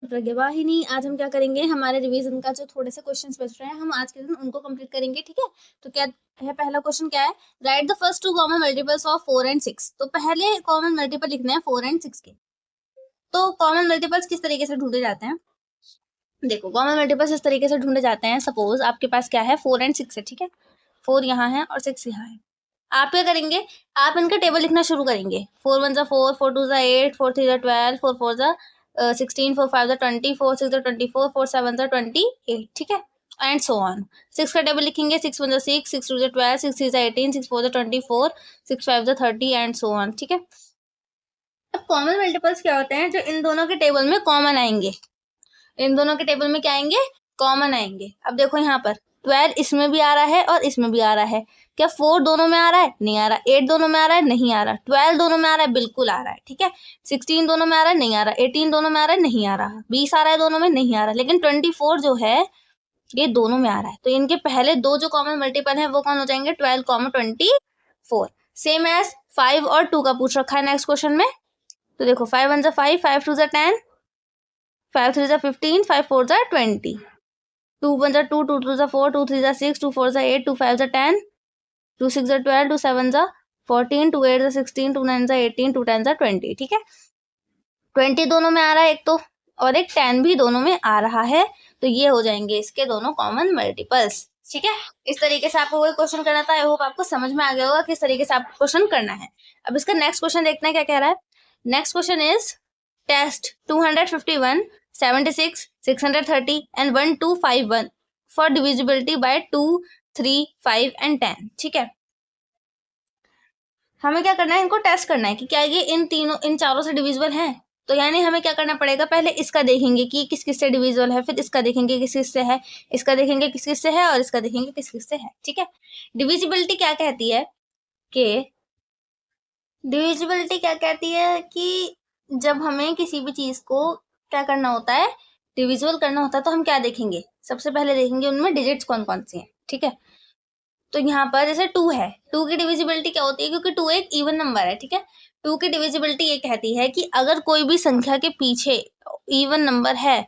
प्रज्ञावाहिनी, आज हम क्या करेंगे, हमारे रिवीजन का जो थोड़े से क्वेश्चंस बच रहे हैं हम आज के दिन उनको कंप्लीट करेंगे। ठीक है, तो क्या है, पहला क्वेश्चन क्या है, write the first two common multiples of 4 and 6। तो पहले कॉमन मल्टीपल लिखने हैं 4 एंड 6 के। तो कॉमन मल्टीपल्स किस तरीके से ढूंढे जाते हैं, देखो कॉमन मल्टीपल्स इस तरीके से ढूंढे जाते हैं। सपोज आपके पास क्या है, 4 एंड 6 है। ठीक है, 4 यहाँ है और 6 यहाँ है। आप क्या करेंगे, आप इनका टेबल लिखना शुरू करेंगे। 4 1 4, 4 2 8, 4 3 12, 4 4 16, 4 5 20, 4 6 24, 4 7 28। ठीक है, एंड सो ऑन। 6 का टेबल लिखेंगे, 6 1 6, 6 2 12, 6 3 18, 6 4 24, 6 5 30 एंड सो ऑन। ठीक है, अब कॉमन मल्टीपल्स क्या होते हैं, जो इन दोनों के टेबल में कॉमन आएंगे। इन दोनों के टेबल में क्या आएंगे, कॉमन आएंगे। अब देखो यहाँ पर 12 इसमें भी आ रहा है और इसमें भी आ रहा है। क्या 4 दोनों में आ रहा है, नहीं आ रहा। 8 दोनों में आ रहा है, नहीं आ रहा। 12 दोनों में आ रहा है, बिल्कुल आ रहा है। ठीक है, 16 दोनों में आ रहा है, नहीं आ रहा। 18 दोनों में आ रहा है, नहीं आ रहा। 20 आ रहा है दोनों में, नहीं आ रहा। लेकिन 24 जो है ये दोनों में आ रहा है। तो इनके पहले दो जो कॉमन मल्टीपल है वो कौन हो जाएंगे, 12, 24। सेम एज 5 और 2 का पूछ रखा है नेक्स्ट क्वेश्चन में। तो देखो 5 1 5, 5 2 10, 5 3 15, 5 4 20, 2 1 2, 2 2 4, 2 3 6, 2 4 8, 2 5 10, 2 6 12, 2 7 14, 2 8 16, 2 9 18, 2 10 20। ठीक है, 20 दोनों में आ रहा है एक तो, और एक 10 भी दोनों में आ रहा है। तो ये हो जाएंगे इसके दोनों कॉमन मल्टीपल्स। ठीक है, इस तरीके से आपको कोई क्वेश्चन करना था। आई होप आपको समझ में आ गया होगा किस तरीके से आपको क्वेश्चन करना है। अब इसका नेक्स्ट क्वेश्चन देखते हैं क्या कह रहा है। Next question is test 251, 76, 630 and 1251 for divisibility by 2, 3, 5 and 10। ठीक है, हमें क्या करना है, इनको टेस्ट करना है कि क्या ये इन चारों से डिविजिबल हैं। तो यानी हमें क्या करना पड़ेगा, पहले इसका देखेंगे कि किस किस से डिविजिबल है, फिर इसका देखेंगे किस किस से है, इसका देखेंगे किस किस से है, और इसका देखेंगे किस किस से है। ठीक है, डिविजिबिलिटी क्या कहती है कि जब हमें किसी भी चीज को क्या करना होता है, डिविजिबल करना होता है, तो हम क्या देखेंगे, सबसे पहले देखेंगे उनमें डिजिट्स कौन कौन सी हैं। ठीक है, तो यहाँ पर जैसे 2 है, 2 की डिविजिबिलिटी क्या होती है, क्योंकि 2 एक इवन नंबर है। ठीक है, 2 की डिविजिबिलिटी ये कहती है कि अगर कोई भी संख्या के पीछे इवन नंबर है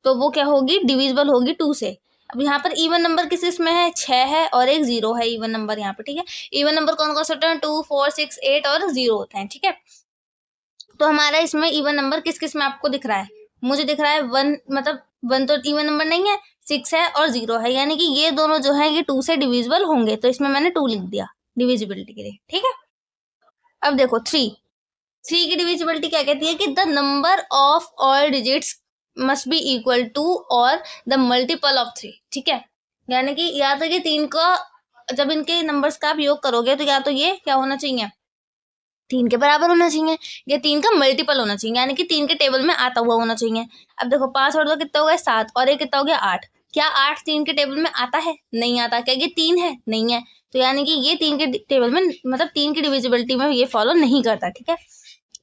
तो वो क्या होगी, डिविजिबल होगी 2 से। अब यहाँ पर इवन नंबर किस किस में है, 6 है और एक 0 है इवन नंबर यहाँ पर। ठीक है, इवन नंबर कौन कौन से होते हैं, 2, 4, 6, 8 और 0 होते हैं। ठीक है, तो हमारा इसमें इवन नंबर किस किस में आपको दिख रहा है, मुझे दिख रहा है 1, मतलब 1 तो इवन नंबर नहीं है, 6 है और 0 है, यानी कि ये दोनों जो है ये 2 से डिविजिबल होंगे। तो इसमें मैंने 2 लिख दिया डिविजिबिलिटी के लिए। ठीक है, अब देखो 3 की डिविजिबिलिटी क्या कहती है कि the number of all digits must be equal to और द मल्टीपल ऑफ 3। ठीक है, यानी कि या तो ये 3 का, जब इनके नंबर्स का आप योग करोगे तो या तो ये क्या होना चाहिए, 3 के बराबर होना चाहिए, या 3 का मल्टीपल होना चाहिए, यानी कि 3 के टेबल में आता हुआ होना चाहिए। अब देखो 5 और 2 कितना हो गया, 7, और एक कितना हो गया, 8। क्या 8 3 के टेबल में आता है, नहीं आता। क्या ये 3 है, नहीं है। तो यानी कि ये 3 के टेबल में, मतलब 3 की डिविजिबिलिटी में ये फॉलो नहीं करता। ठीक है,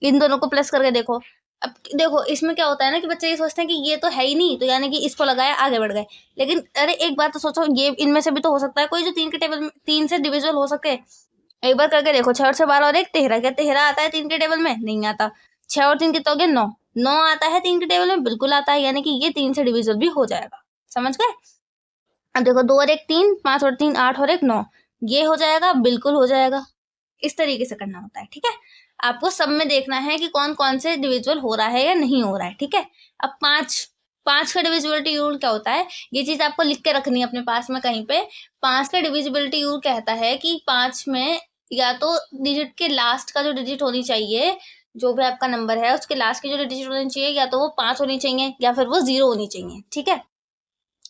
इन दोनों को प्लस करके देखो। अब देखो इसमें क्या होता है ना कि बच्चे ये सोचते हैं कि ये तो है ही नहीं, तो यानी कि इसको लगाया आगे बढ़ गए। लेकिन अरे एक बात तो सोचो, ये इनमें से भी तो हो सकता है कोई जो 3 के टेबल में 3 से डिविजिबल हो सके। एक बार करके देखो, 6 और 6 12 और 1 13। क्या 13 आता है 3 के टेबल में, नहीं आता। 6 और 3 कितना हो गया, 9। 9 आता है 3 के टेबल में, बिल्कुल आता है, यानी कि ये 3 से डिविजिबल भी हो जाएगा। समझ गए। अब देखो 2 और 1 3, 5 और 3 8 और 1 9, ये हो जाएगा, बिल्कुल हो जाएगा। इस तरीके से करना होता है। ठीक है, आपको सब में देखना है कि कौन कौन से डिविजिबल हो रहा है या नहीं हो रहा है। ठीक है, अब 5 का डिविजिबिलिटी रूल क्या होता है, ये चीज आपको लिख के रखनी है अपने पास में कहीं पे। 5 का डिविजिबिलिटी रूल कहता है कि 5 में या तो डिजिट के लास्ट का जो डिजिट होनी चाहिए, जो भी आपका नंबर है उसके लास्ट की जो डिजिट होनी चाहिए, या तो वो 5 होनी चाहिए या फिर वो 0 होनी चाहिए। ठीक है,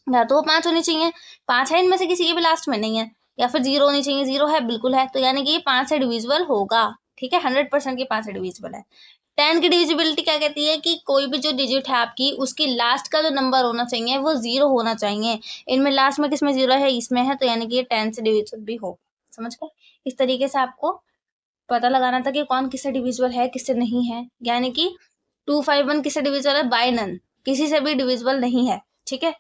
या तो वो 5 होनी चाहिए, 5 है इनमें से किसी के भी लास्ट में नहीं है, या फिर 0 होनी चाहिए, 0 है, बिल्कुल है। तो यानी कि ये 5 से डिविजिबल होगा। ठीक है, 100% की 5 से डिविजिबल है। 10 की डिविजिबिलिटी क्या कहती है कि कोई भी जो डिजिट है आपकी, उसकी लास्ट का जो नंबर होना चाहिए वो 0 होना चाहिए। इनमें लास्ट में किसमें 0 है, इसमें है, तो यानी कि ये 10 से डिविजिबल भी होगा। समझ गए। इस तरीके से आपको पता लगाना था कि कौन किससे डिविजिबल है, किससे नहीं है। यानी कि 251 किससे डिविजिबल है, बाय नन, किसी से भी डिविजिबल नहीं है। ठीक है,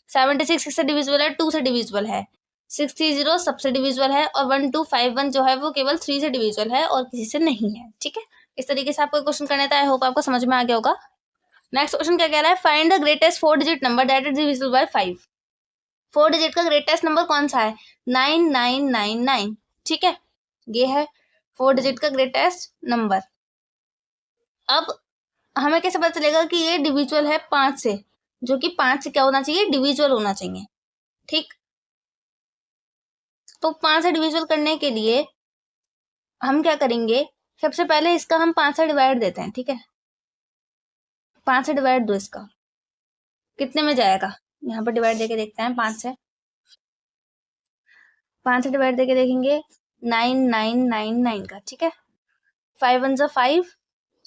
76 किससे डिविजिबल है, 2 से डिविजिबल है। 630 सबसे डिविजिबल है, और 1251 जो है वो केवल 3 से डिविजिबल है और किसी से नहीं है। ठीक है, इस तरीके से आपको क्वेश्चन करना था। आई होप आपको समझ में आ गया होगा। नेक्स्ट क्वेश्चन क्या कह रहा है, find the greatest 4 digit number that is divisible by 5। 4 digit का ग्रेटेस्ट नंबर कौन सा है, 9999। ठीक है, ये है 4 डिजिट का ग्रेटेस्ट नंबर। अब हमें कैसे पता चलेगा कि ये डिविजुअल है 5 से, जो कि 5 से क्या होना चाहिए, डिविजुअल होना चाहिए। ठीक, तो 5 से डिविजुअल करने के लिए हम क्या करेंगे, सबसे पहले इसका हम 5 से डिवाइड देते हैं। ठीक है, 5 से डिवाइड दो, इसका कितने में जाएगा, यहाँ पर डिवाइड देके देखते हैं। 5 से डिवाइड देके देखेंगे 9999 का। ठीक है, 5 1 जा 5,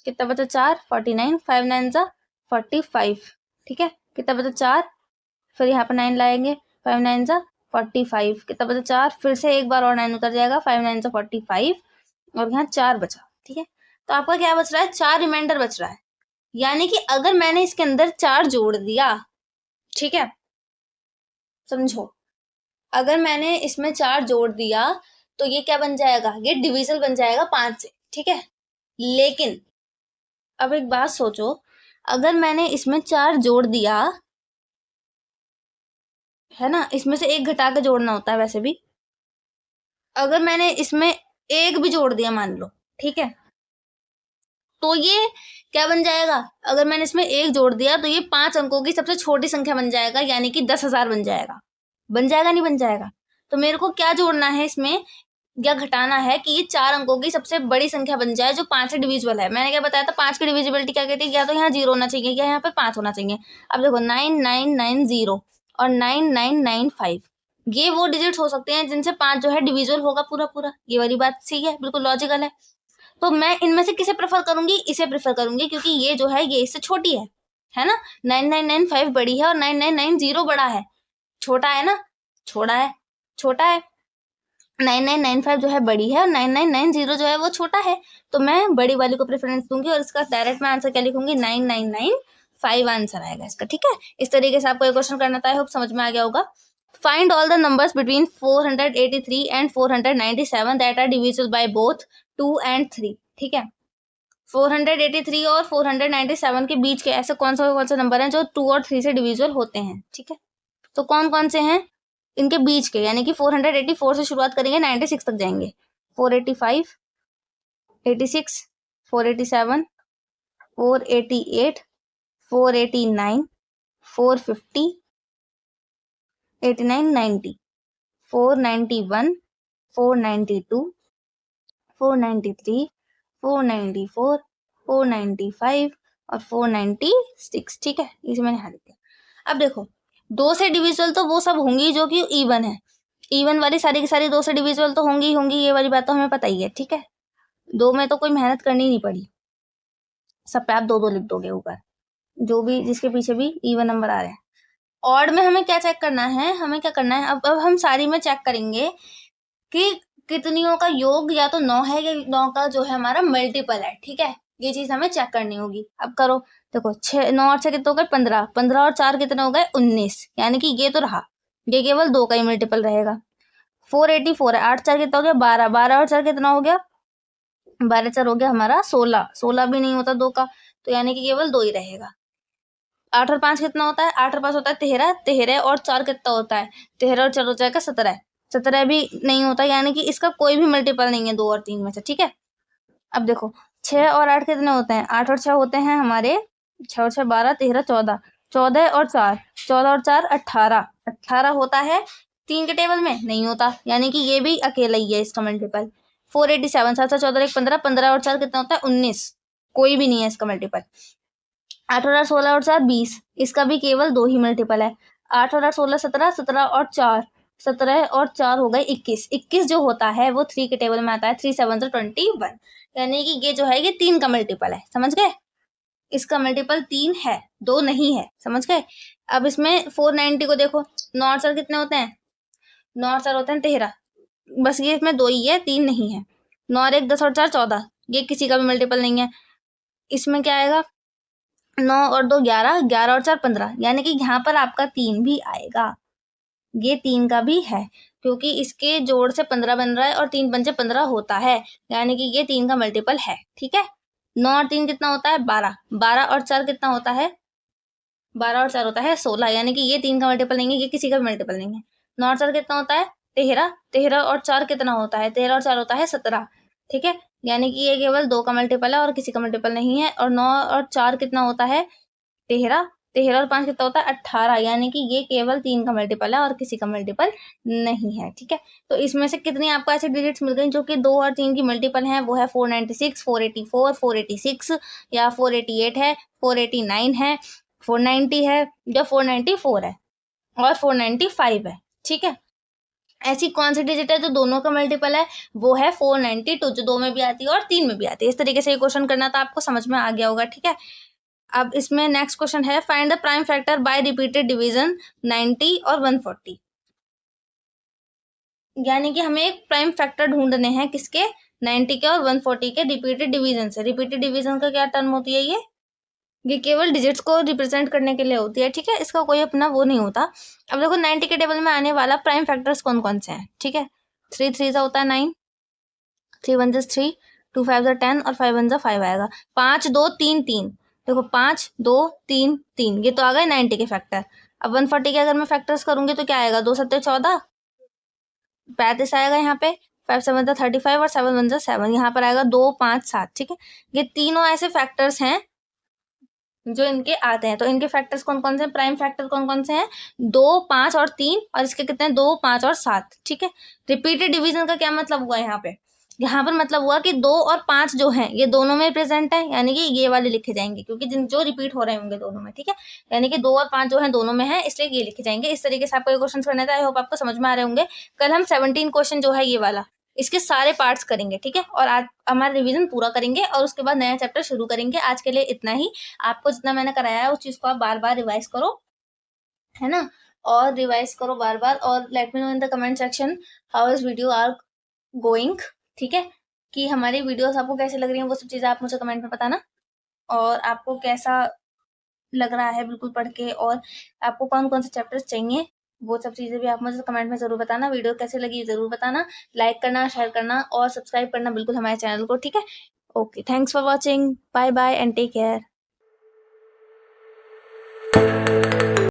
कितना बचा 4, 49, 5 9 जा 45। ठीक है, कितना बचा 4, फिर यहाँ पर 9 लाएंगे, 5 9 जा 45, कितना बचा 4, फिर से एक बार और 9 उतर जाएगा, 5 9 जा 45, और यहाँ 4 बचा। ठीक है, तो आपका क्या बच रहा है, 4 रिमाइंडर बच रहा है। यानी कि अगर मैंने इसके अंदर 4 जोड़ दिया, ठीक है, समझो, अगर मैंने इसमें 4 जोड़ दिया तो ये क्या बन जाएगा, ये डिविजल बन जाएगा 5 से। ठीक है, लेकिन अब एक बात सोचो, अगर मैंने इसमें 4 जोड़ दिया है ना, इसमें से एक घटा के जोड़ना होता है वैसे भी, अगर मैंने इसमें एक भी जोड़ दिया मान लो, ठीक है, तो ये क्या बन जाएगा, अगर मैंने इसमें एक जोड़ दिया तो ये 5 अंकों की सबसे छोटी संख्या बन जाएगा, यानी कि 10,000 बन जाएगा। बन जाएगा नहीं बन जाएगा, तो मेरे को क्या जोड़ना है इसमें या घटाना है कि ये 4 अंकों की सबसे बड़ी संख्या बन जाए जो 5 से डिविजिबल है। मैंने क्या बताया था, 5 की डिविजिबिलिटी क्या कहती है, या तो यहाँ 0 होना चाहिए या यहाँ पे 5 होना चाहिए। अब देखो 9990 और 9995, ये वो डिजिट्स हो सकते हैं जिनसे 5 जो है डिविजिबल होगा पूरा पूरा। ये वाली बात सही है, बिल्कुल लॉजिकल है। तो मैं इनमें से किसे प्रेफर करूंगी, इसे प्रेफर करूंगी, क्योंकि ये जो है ये इससे छोटी है ना। 9995 बड़ी है और 9990 बड़ा है, छोटा है ना, छोटा है। 9995 जो है बड़ी है और 9990 जो है वो छोटा है, तो मैं बड़ी वाली को प्रेफरेंस दूंगी और इसका डायरेक्ट में आंसर क्या लिखूंगी, 9995 आंसर आएगा इसका। ठीक है, इस तरीके से आपको ये क्वेश्चन करना था, आई होप समझ में आ गया होगा। Find all the numbers between 483 and 497 that are divisible by both 2 and 3। ठीक है, 483 और 497 के बीच के ऐसे कौन से नंबर हैं जो 2 और 3 से डिविजिबल होते हैं। ठीक है, तो कौन कौन से हैं इनके बीच के, यानी कि 484 से शुरुआत करेंगे 96 तक जाएंगे, 485, 86, 487, 488, 489, 450, 89, 90, 491, 492, 493, 494, 495 और 496। ठीक है, इसे मैंने हटा दिया। अब देखो, 2 से डिविजिबल तो वो सब होंगी जो कि इवन है, इवन वाली सारी की सारी 2 से डिविजिबल तो होंगी ये वाली बात तो हमें पता ही है। ठीक है, 2 में तो कोई मेहनत करनी नहीं पड़ी, सब पे आप 2 2 लिख दोगे ऊपर, जो भी जिसके पीछे भी इवन नंबर आ रहे हैं। ऑड में हमें क्या चेक करना है, अब हम सारी में चेक करेंगे कि कितनियों का योग या तो 9 है या 9 का जो है हमारा मल्टीपल है। ठीक है, ये चीज हमें चेक करनी होगी। अब करो, देखो 9 और 6 कितने हो गए, 15, 15 और 4 कितने हो गए, 19, यानी कि ये तो रहा, ये केवल 2 का ही मल्टीपल रहेगा। 484 है, 8 4 कितना हो गया, 12, 12 और 4 कितना हो गया, 12 4 हो गया हमारा 16, 16 भी नहीं होता 2 का, तो यानी कि केवल 2 ही रहेगा। 8 और 5 कितना होता है, 8 और 5 होता है 13, 13 और 4 कितना होता है, 13 और 4 हो जाएगा 17, 17 भी नहीं होता, यानी कि इसका कोई भी मल्टीपल नहीं है 2 और 3 में से। ठीक है, अब देखो 6 और 8 कितने होते हैं, 8 और 6 होते हैं हमारे 6 और 6 12, 13 14, 14 और 4, 14 और 4 18, 18 होता है 3 के टेबल में नहीं होता, यानी कि ये भी अकेला ही है इसका मल्टीपल। 487, 7 7 14 1 15, 15 और 4 कितना होता है 19, कोई भी नहीं है इसका मल्टीपल। 8 और 8 16 और 4 20, इसका भी केवल 2 ही मल्टीपल है। 8 और 8 16 17, 17 और 4, 17 और 4 हो गए 21, 21 जो होता है वो 3 के टेबल में आता है, 3 7 21, यानी कि ये जो है ये 3 का मल्टीपल है। समझ गए, इसका मल्टीपल 3 है, 2 नहीं है। समझ गए। अब इसमें 490 को देखो, 9 और 4 कितने होते हैं, 9 और 4 होते हैं 13, बस ये इसमें 2 ही है, 3 नहीं है। 9 और 1 10 और 4 14, ये किसी का भी मल्टीपल नहीं है। इसमें क्या आएगा, 9 और 2 11, 11 और 4 15, यानी कि यहाँ पर आपका 3 भी आएगा, ये 3 का भी है, क्योंकि इसके जोड़ से 15 बन रहा है और 3 पंचे 15 होता है, यानी कि ये 3 का मल्टीपल है। ठीक है, 9 और 3 कितना होता है 12, 12 और 4 कितना होता है 12 और 4 होता है 16, यानी कि ये 3 का मल्टीपल नहीं है, ये किसी का भी मल्टीपल नहीं है। 9 और 4 कितना होता है 13, 13 और 4 कितना होता है 13 और 4 होता है 17, ठीक है, यानी कि ये केवल 2 का मल्टीपल है और किसी का मल्टीपल नहीं है। और 9 और 4 कितना होता है 13, 13 और 5 कितना होता है 18, यानी कि ये केवल 3 का मल्टीपल है और किसी का मल्टीपल नहीं है, ठीक है। तो इसमें से कितनी आपको ऐसे डिजिट्स मिल गई जो कि 2 और 3 की मल्टीपल है, वो है 496, 484, 486 या 488 है, 489 है, 490 है या 494 है और 495 है, ठीक है। ऐसी कौन सी डिजिट है जो दोनों का मल्टीपल है, वो है 492, जो 2 में भी आती है और 3 में भी आती है। इस तरीके से ये क्वेश्चन करना था, आपको समझ में आ गया होगा, ठीक है। अब इसमें नेक्स्ट क्वेश्चन है, find the prime factor by repeated division 90 और 140, यानी कि हमें एक प्राइम फैक्टर ढूंढने हैं किसके 90 के और 140 के रिपीटेड डिवीजन से। रिपीटेड डिवीजन का क्या टर्म होती है ये केवल डिजिट्स को रिप्रेजेंट करने के लिए होती है, ठीक है, इसका कोई अपना वो नहीं होता। अब देखो 90 के टेबल में आने वाला प्राइम फैक्टर्स कौन कौन से हैं, ठीक है। 3 3 सा होता है 9, 3 1 3, 2 5 10 और 5 1 5 आएगा। 5 2 3 3, देखो 5 2 3 3, ये तो आ गए 90 के फैक्टर। अब 140 के अगर मैं फैक्टर्स करूंगी तो क्या आएगा 2 7 14, 35 आएगा यहाँ पे, 5 7 35 और 7 1 7, यहाँ पर आएगा 2 5 7, ठीक है। ये तीनों ऐसे फैक्टर्स हैं जो इनके आते हैं। तो इनके फैक्टर्स कौन कौन से हैं, प्राइम फैक्टर कौन कौन से हैं 2 5 और 3, और इसके कितने हैं 2 5 और 7, ठीक है। रिपीटेड डिवीजन का क्या मतलब हुआ यहाँ पर मतलब हुआ कि 2 और 5 जो हैं ये दोनों में प्रेजेंट है, यानी कि ये वाले लिखे जाएंगे क्योंकि जो रिपीट हो रहे होंगे दोनों में, ठीक है, यानी कि 2 और 5 जो है दोनों में है, इसलिए ये लिखे जाएंगे। इस तरीके से आपको ये क्वेश्चन करना था। आई होप आपको समझ में आ रहे होंगे। कल हम 17 क्वेश्चन जो है ये वाला इसके सारे पार्ट्स करेंगे, ठीक है, और आज हमारा रिवीजन पूरा करेंगे और उसके बाद नया चैप्टर शुरू करेंगे। आज के लिए इतना ही। आपको जितना मैंने कराया है उस चीज को आप बार बार रिवाइज करो, है ना, और रिवाइज करो बार बार, और let me know in the comment section how is video are going, ठीक है, कि हमारी वीडियोस आपको कैसे लग रही हैं, वो सब चीजें आप मुझे कमेंट में बताना। और आपको कैसा लग रहा है बिल्कुल पढ़ के, और आपको कौन कौन से चैप्टर्स चाहिए वो सब चीजें भी आप मुझे कमेंट में जरूर बताना। वीडियो कैसे लगी जरूर बताना, लाइक करना, शेयर करना और सब्सक्राइब करना बिल्कुल हमारे चैनल को, ठीक है। Okay, thanks for watching, bye bye and take care.